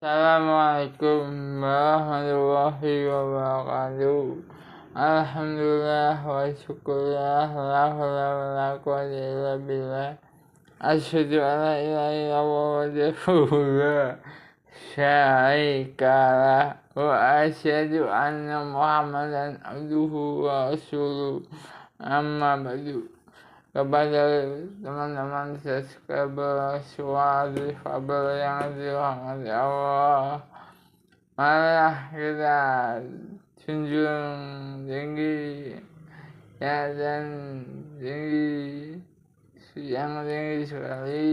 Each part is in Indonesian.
Assalamualaikum warahmatullahi wabarakatuh. Alhamdulillah wa syukurlah la haula wa la quwwata illa billah. Asyhadu an la ilaha illallah wahdahu la syarika lah wa asyhadu anna Muhammadan abduhu wa rasuluh. Amma ba'du. Kepada teman-teman subscriber suara Fabel yang dirahmati Allah, malah kita junjung tinggi ya, dan tinggi yang tinggi sekali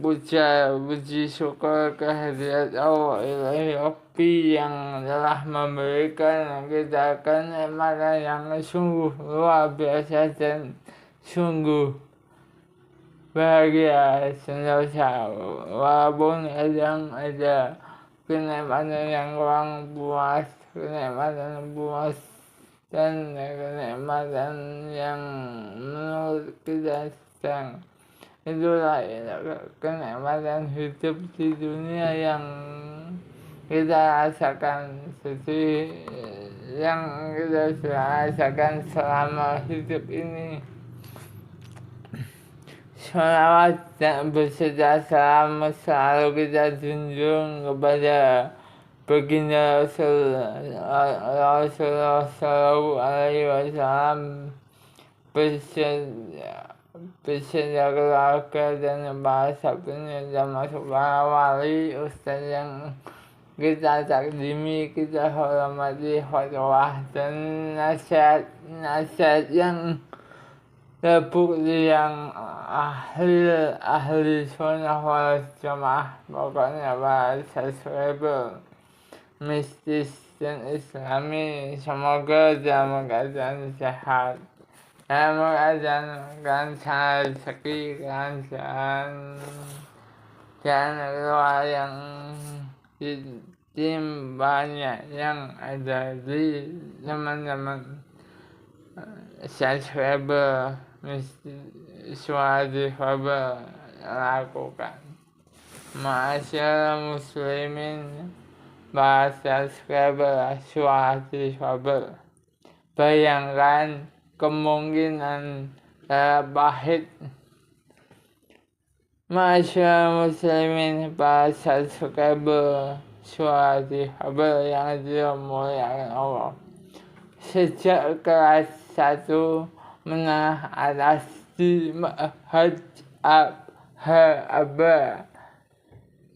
puji syukur kehadirat Allah Ilahi Rabbi yang telah memberikan kita kenikmatan yang sungguh luar biasa dan sungguh bahagia sentosa, walaupun kadang ada kenikmatan yang kurang puas, kenikmatan puas dan kenikmatan yang menurut kita sedang. Itulah kenikmatan hidup di dunia yang kita rasakan, yang kita rasakan selama hidup ini. Sholawat dan berserta salam selalu kita junjung kepada baginda Rasulullah Sallallahu Alaihi Wasallam, beserta keluarga dan para sahabatnya, termasuk para wali, ustaz yang kita takdimi, kita hormati, khotbah dan nasihat yang terbukti, yang ahli sunnah wal jamaah, pokoknya para subscriber mistis dan islami, semoga dalam keadaan sehat, dalam keadaan rezeki, dan keluar yang tim banyak yang ada di teman-teman subscriber suara Fabel lakukan. Ma'asyarul muslimin, para subscriber suara Fabel, bayangkan kemungkinan pahit. Ma'asyarul muslimin, para subscriber suara Fabel yang dimuliakan Allah, sejak kelas 1 menengah atas di Ma'had Al-Habba,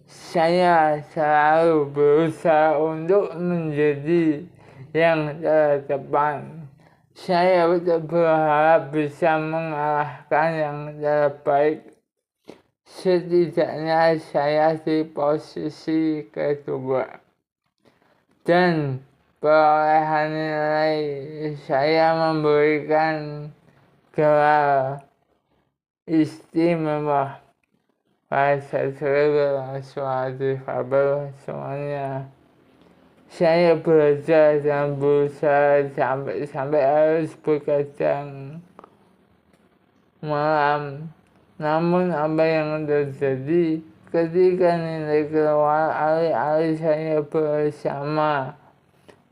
saya selalu berusaha untuk menjadi yang terdepan. Saya berharap bisa mengalahkan yang terbaik. Setidaknya saya di posisi kedua, dan perolehan nilai saya memberikan gelar istimewa. Para subscriber suara Fabel semuanya, saya belajar dan berusaha sampai harus begadang malam. Namun apa yang terjadi ketika nilai keluar, alih-alih saya bersama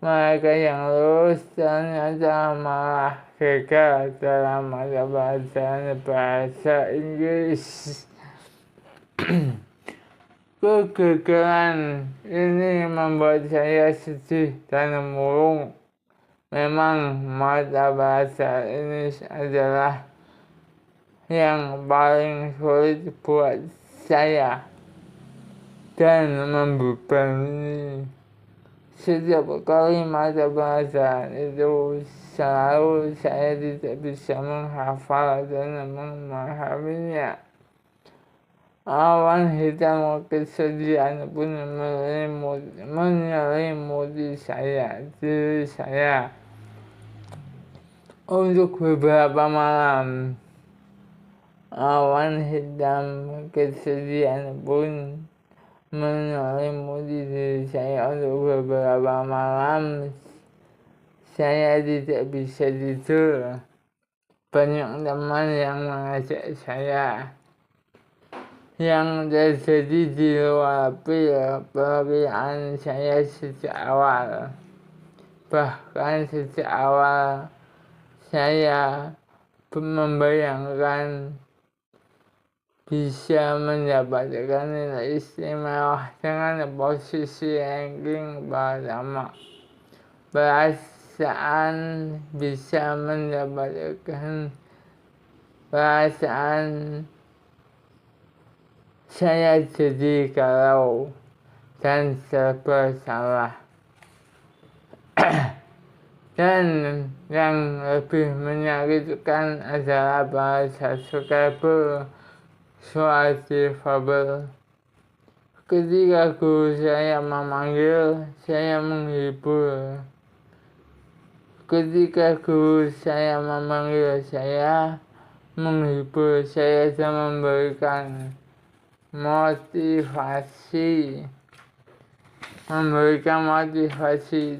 mereka yang lulus, ternyata malah gagal dalam mata pelajaran bahasa Inggris. Kegagalan ini membuat saya sedih dan murung. Memang mata bahasa ini adalah yang paling sulit buat saya dan membebani. Setiap kali mata bahasa itu selalu saya tidak bisa menghafal dan memahaminya. Awan hitam kesedihan pun menyelimuti diri saya. Untuk beberapa malam, awan hitam kesedihan pun menyelimuti diri saya. Untuk beberapa malam saya tidak bisa tidur. Banyak teman yang mengajak saya yang terjadi di luar perkiraan saya sejak awal. Bahkan sejak awal saya membayangkan bisa mendapatkan nilai istimewa dengan posisi ranking pertama. Perasaan bisa mendapatkan perasaan saya jadi galau dan serba salah. Dan yang lebih menyakitkan adalah bahasa subscriber soal difabel. Ketika guru saya memanggil, saya menghibur. Ketika guru saya memanggil saya menghibur, saya memberikan motivasi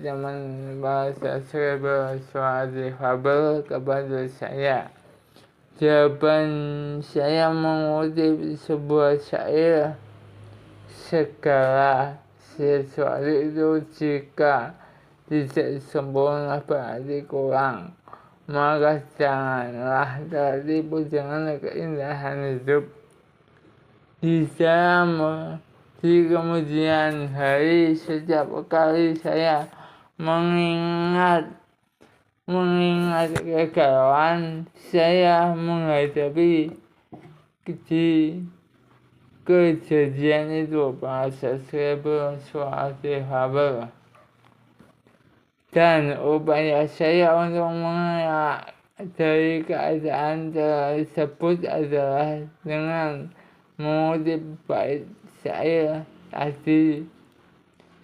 teman bahasa subscriber soal difabel kepada saya. Jawaban saya mengutip sebuah syair, segala sesuatu itu jika tidak sempurna berarti kurang, maka janganlah tertipu dengan keindahan hidup. Di kemudian hari, setiap kali saya mengingat kegalauan saya menghadapi kejadian itu, bahasa subscriber soal difabel. Dan upaya saya untuk mengelak dari keadaan tersebut adalah dengan mengutip bait syair tadi.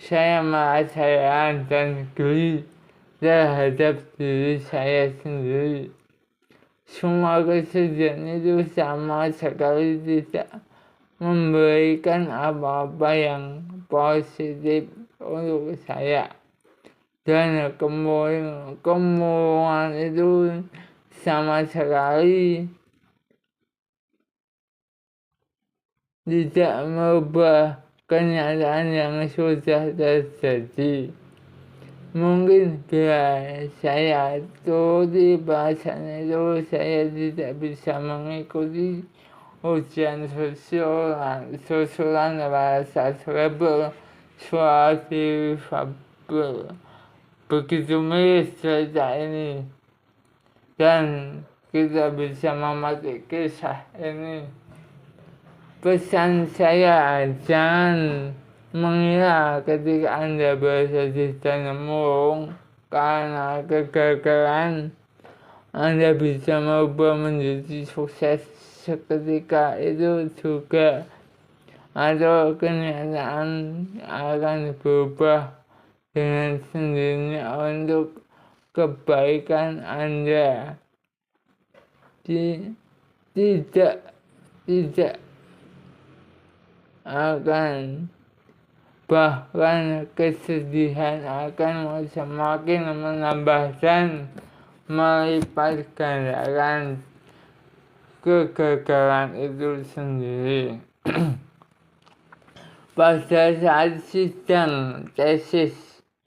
Saya merasa heran dan geli terhadap diri saya sendiri. Semua kejadian itu sama sekali tidak memberikan apa-apa yang positif untuk saya. Dan kemurungan itu sama sekali tidak merubah kenyataan yang sudah terjadi. Mungkin bila saya turuti bahasan itu, saya tidak bisa mengikuti ujian susulan bahasa subscriber soal difabel. Begitu miris cerita ini, dan kita bisa memetik kisah ini. Pesan saya, jangan mengira ketika Anda bersedih dan murung karena kegagalan, Anda bisa merubah menjadi sukses seketika itu juga, atau kenyataan akan berubah dengan sendirinya untuk kebaikan Anda. Tidak akan, bahkan kesedihan akan semakin menambah dan melipat gandakan kegagalan itu sendiri. Pada saat sidang tesis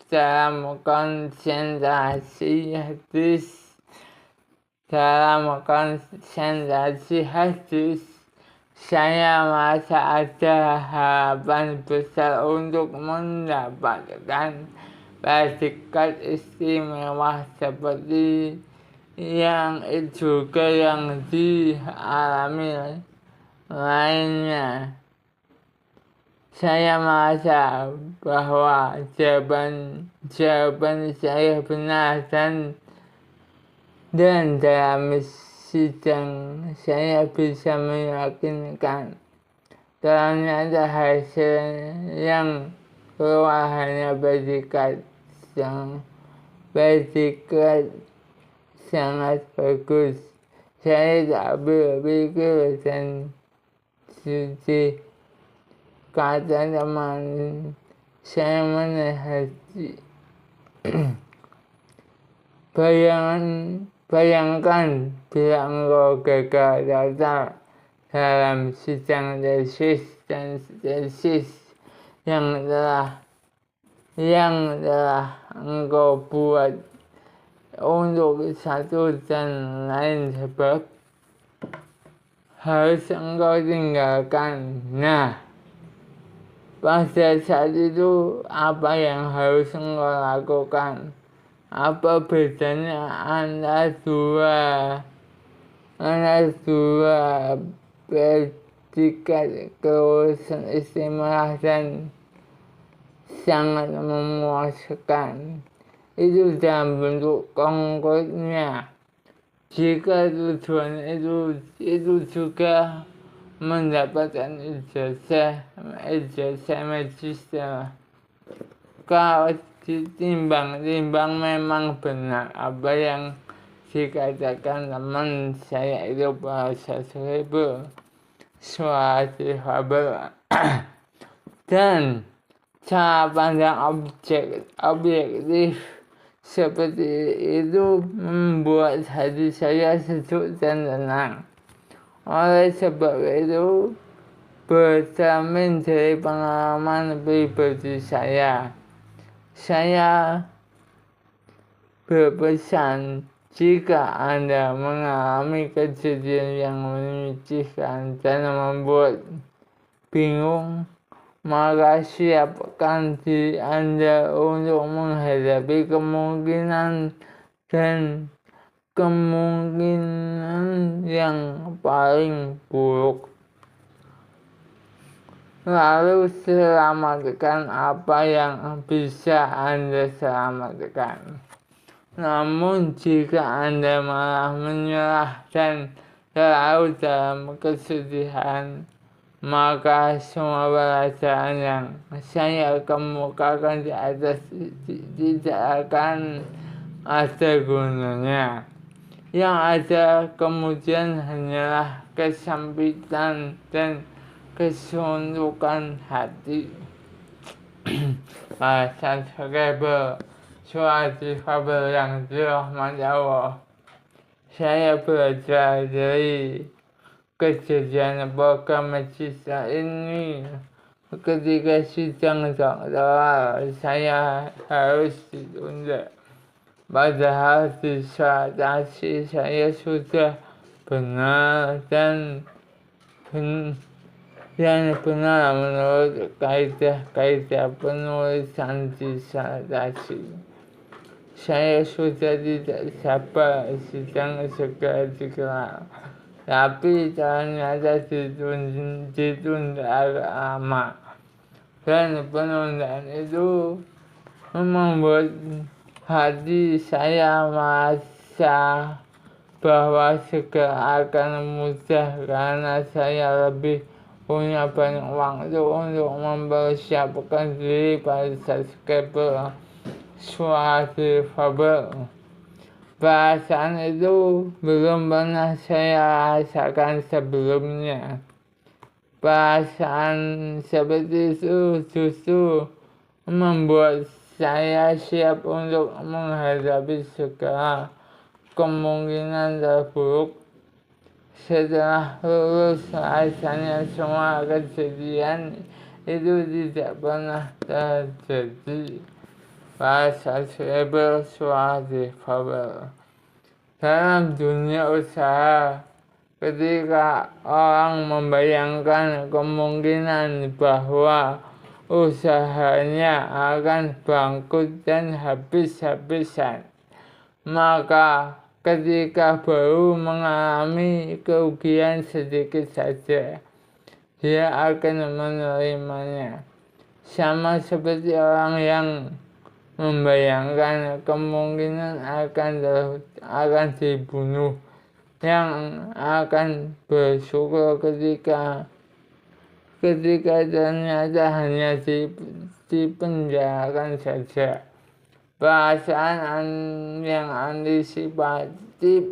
dalam konsentrasi hadis, saya merasa ada harapan besar untuk mendapatkan predikat istimewa seperti yang juga yang dialami lainnya. Saya merasa bahwa jawaban saya benar, dan dalam sidang saya bisa meyakinkan. Ternyata hasil yang keluar hanya predikat sangat bagus. Saya tak berpikir dan seperti kata teman saya menasihati. Bayangkan bila engkau gagal total dalam sidang tesis dan tesis yang telah engkau buat untuk satu dan lain sebab harus engkau tinggalkan. Nah, pada saat itu apa yang harus engkau lakukan? Apa bedanya antara dua predikat kelulusan istimewa dan sangat memuaskan? Itu dalam bentuk konkretnya. Jika tujuan itu juga mendapatkan ijazah magister, kalau ditimbang memang benar apa yang dikatakan teman saya itu bahasa seribu suatu Hubble dan cara pandang objektif seperti itu membuat hati saya sejuk dan tenang. Oleh sebab itu, bercermin dari pengalaman pribadi saya berpesan, jika Anda mengalami kejadian yang menyedihkan dan membuat bingung, maka siapkan diri Anda untuk menghadapi kemungkinan yang paling buruk. Lalu selamatkan apa yang bisa Anda selamatkan. Namun jika Anda malah menyerah dan terlalu dalam kesedihan, maka semua pelajaran yang saya kemukakan di atas tidak akan ada gunanya. Yang ada kemudian hanyalah kesempitan dan kesuntukan hati. Bahasa Seribu suatu Hubble yang dirahmati Allah. Saya belajar dari kejadian program magister ini. Ketika sidang doktoral saya harus ditunda, padahal disertasi saya sudah benar dan benar menurut kaidah penulisan disertasi. Saya sudah tidak sabar sidang segera digelar, tapi ternyata ditunda agak lama, dan penundaan itu membuat hati saya merasa bahwa segera akan mudah karena saya lebih punya banyak waktu untuk mempersiapkan diri pada skripsi suatu Hubble. Perasaan itu belum pernah saya rasakan sebelumnya. Perasaan seperti itu justru membuat saya siap untuk menghadapi segala kemungkinan terburuk. Setelah lulus, rasanya semua kejadian itu tidak pernah terjadi. Bahasa Seribu suatu Hubble. Dalam dunia usaha, ketika orang membayangkan kemungkinan bahwa usahanya akan bangkrut dan habis-habisan, maka ketika baru mengalami kerugian sedikit saja, dia akan menerimanya. Sama seperti orang yang membayangkan kemungkinan akan dibunuh, yang akan bersyukur ketika ternyata hanya dipenjarakan saja. Perasaan yang antisipatif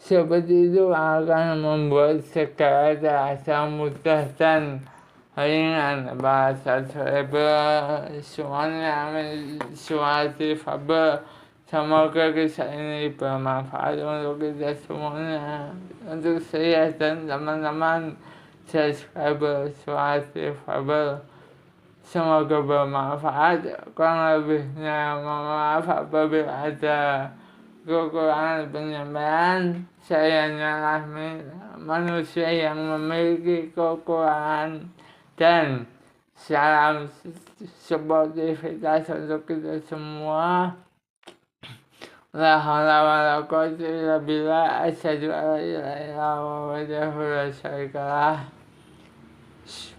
seperti itu akan membuat segala terasa mudah dan ringan. Bahasa Seribu suatu Hubble Semoga kisah ini bermanfaat untuk kita semuanya, untuk saya dan teman-teman subscriber Suara Fabel. Semoga bermanfaat. Kurang lebihnya mohon maaf apabila ada kekurangan penyampaian. Saya hanyalah manusia yang memiliki kekurangan, dan salam sportivitas untuk kita semua. La haula wala quwwata illa billah. Asyhadu an la ilaha illallah wahdahu la syarika lah.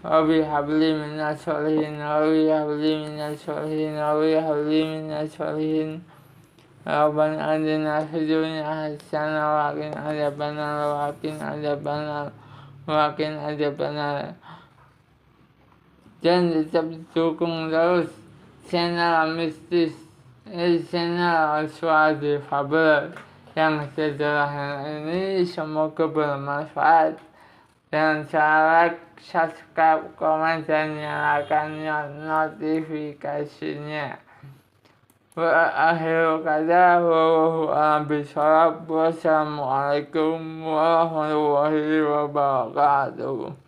Rabbi habli minas sholihin, Rabbi habli minas sholihin, Rabbi habli minas sholihin. Rabbana atina fid dunya hasanah wa qina adzabannar, wa qina adzabannar, wa qina adzabannar. Dan tetap dukung terus channel mistis, channel Suara Fabel yang sederhana ini. Semoga bermanfaat. Dan like, subscribe, komen, dan nyalakan notifikasinya. Wa akhiru kata wallahu a'lam bishawab. Wassalamualaikum warahmatullahi wabarakatuh.